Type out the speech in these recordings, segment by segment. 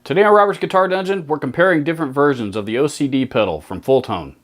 Today on Robert's Guitar Dungeon, we're comparing different versions of the OCD pedal from Fulltone.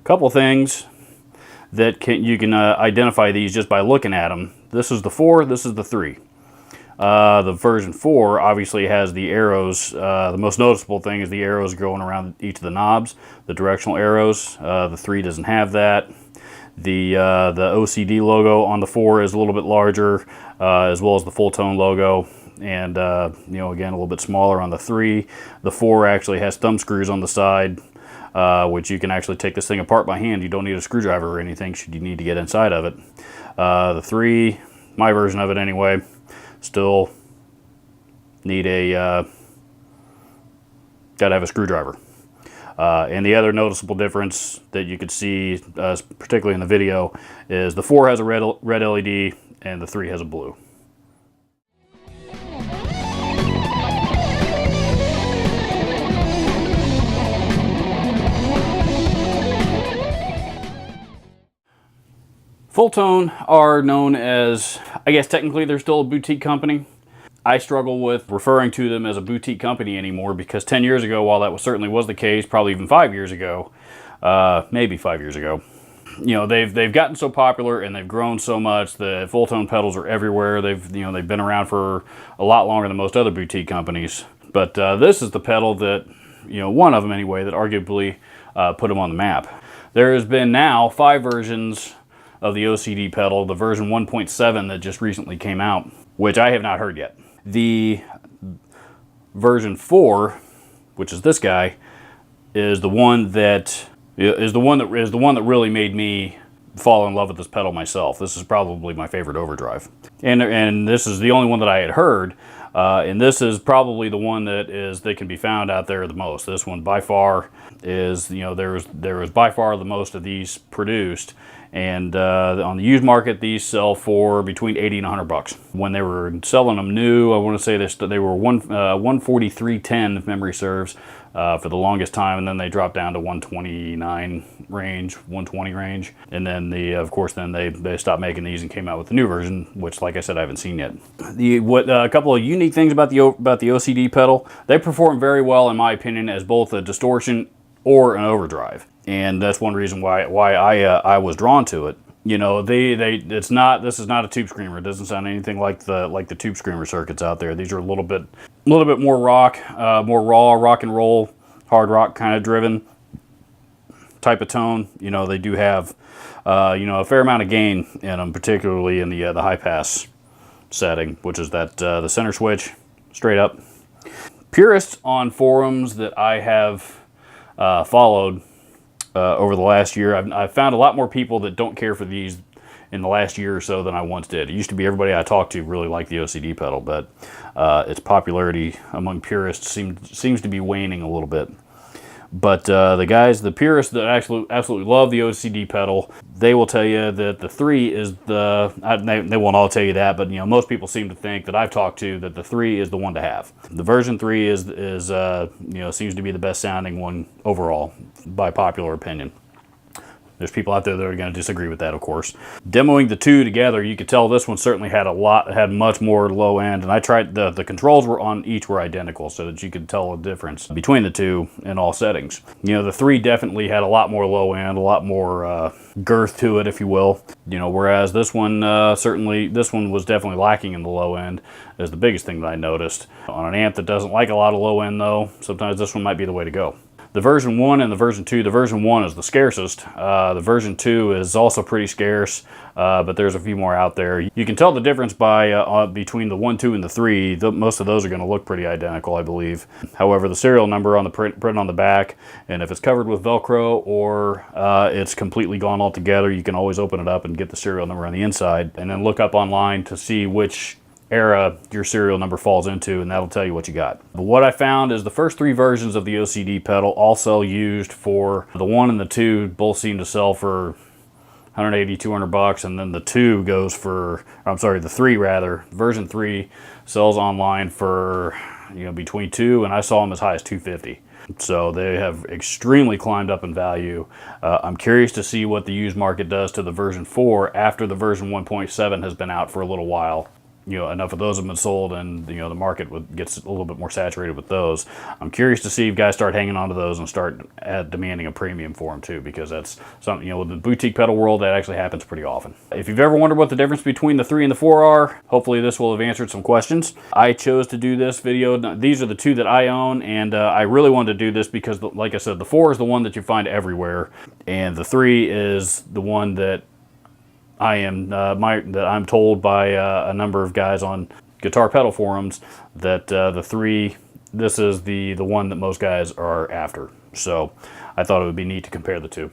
Couple things that you can identify these just by looking at them. This is the 4, this is the 3. The version 4 obviously has the arrows. The most noticeable thing is the arrows going around each of the knobs, the directional arrows. The 3 doesn't have that. The OCD logo on the 4 is a little bit larger, as well as the Fulltone logo. And you know, again, a little bit smaller on the 3. The 4 actually has thumb screws on the side, which you can actually take this thing apart by hand. You don't need a screwdriver or anything should you need to get inside of it. The 3, my version of it anyway, still need a gotta have a screwdriver. And the other noticeable difference that you could see, particularly in the video, is the 4 has a red LED and the 3 has a blue. Fulltone are known as, I guess technically they're still a boutique company. I struggle with referring to them as a boutique company anymore because 10 years ago, while that certainly was the case, probably even 5 years ago, maybe 5 years ago, you know, they've gotten so popular and they've grown so much that Fulltone pedals are everywhere. They've been around for a lot longer than most other boutique companies. But this is the pedal that, you know, one of them anyway, that arguably put them on the map. There has been now 5 versions of the OCD pedal, the version 1.7 that just recently came out, which I have not heard yet. The version 4, which is this guy, is the one that really made me fall in love with this pedal myself. This is probably my favorite overdrive, and this is the only one that I had heard, and this is probably the one that can be found out there the most. This one by far is, you know, there is by far the most of these produced. And on the used market, these sell for between 80 and 100 bucks. When they were selling them new, I want to say they were 143.10 if memory serves, for the longest time, and then they dropped down to 129 range, 120 range, and then of course they stopped making these and came out with the new version, which, like I said, I haven't seen yet. A couple of unique things about the OCD pedal: they perform very well, in my opinion, as both a distortion or an overdrive. And that's one reason why I was drawn to it. You know, this is not a tube screamer. It doesn't sound anything like the tube screamer circuits out there. These are a little bit more rock, more raw rock and roll, hard rock kind of driven type of tone. You know, they do have you know, a fair amount of gain in them, particularly in the high pass setting, which is the center switch straight up. Purists on forums that I have followed over the last year, I've found a lot more people that don't care for these in the last year or so than I once did. It used to be everybody I talked to really liked the OCD pedal, but its popularity among purists seems to be waning a little bit. But the purists that absolutely love the OCD pedal, they will tell you that the 3 is they won't all tell you that, but you know, most people seem to think that I've talked to that the 3 is the one to have. The version 3 is you know, seems to be the best sounding one overall by popular opinion. There's people out there that are going to disagree with that, of course. Demoing the two together, you could tell this one certainly had much more low end, and I tried, the controls were on each were identical, so that you could tell a difference between the two in all settings. You know, the 3 definitely had a lot more low end, a lot more girth to it, if you will. You know, whereas this one, this one was definitely lacking in the low end, is the biggest thing that I noticed. On an amp that doesn't like a lot of low end though, sometimes this one might be the way to go. The version 1 and the version 2, the version 1 is the scarcest. The version 2 is also pretty scarce, but there's a few more out there. You can tell the difference by between the 1, 2, and the 3. Most of those are going to look pretty identical, I believe. However, the serial number on the print on the back, and if it's covered with Velcro or it's completely gone altogether, you can always open it up and get the serial number on the inside, and then look up online to see which era your serial number falls into, and that'll tell you what you got. But what I found is the first 3 versions of the OCD pedal all sell used. For the 1 and the 2 both seem to sell for 180, 200 bucks, and then the 2 goes for, I'm sorry, the 3 rather, version 3 sells online for, you know, between 2 and I saw them as high as 250. So they have extremely climbed up in value. I'm curious to see what the used market does to the version 4 after the version 1.7 has been out for a little while. You know, enough of those have been sold, and you know the market gets a little bit more saturated with those. I'm curious to see if guys start hanging on to those and start demanding a premium for them too, because that's something, you know, with the boutique pedal world, that actually happens pretty often. If you've ever wondered what the difference between the 3 and the 4 are, hopefully this will have answered some questions. I chose to do this video. These are the 2 that I own, and I really wanted to do this because, like I said, the 4 is the one that you find everywhere, and the 3 is the one that I'm told by a number of guys on guitar pedal forums that the 3, this is the one that most guys are after. So I thought it would be neat to compare the 2.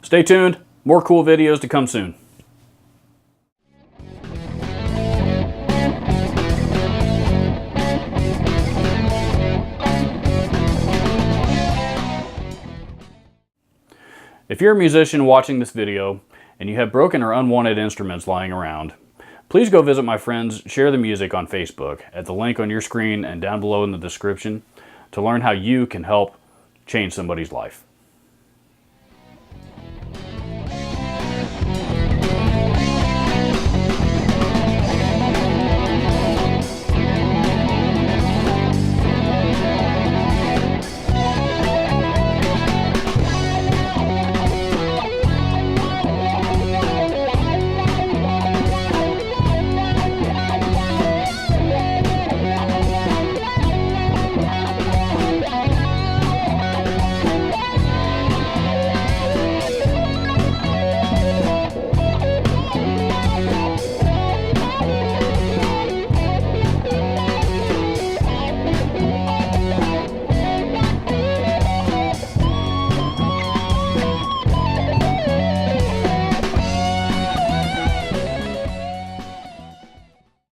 Stay tuned, more cool videos to come soon. If you're a musician watching this video and you have broken or unwanted instruments lying around, please go visit my friends Share the Music on Facebook at the link on your screen and down below in the description to learn how you can help change somebody's life.